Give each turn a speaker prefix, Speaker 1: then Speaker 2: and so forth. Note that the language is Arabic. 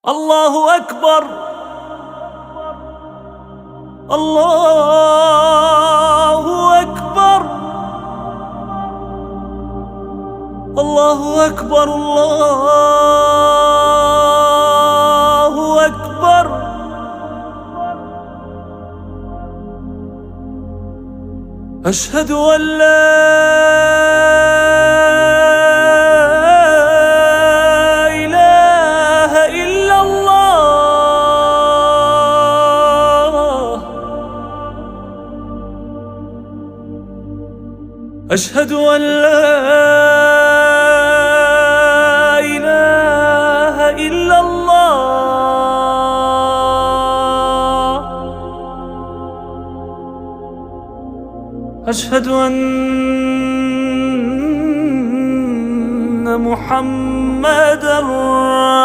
Speaker 1: الله أكبر، الله أكبر، الله أكبر، الله أكبر. أشهد أن لا أشهد أن لا إله إلا الله. أشهد أن محمدًا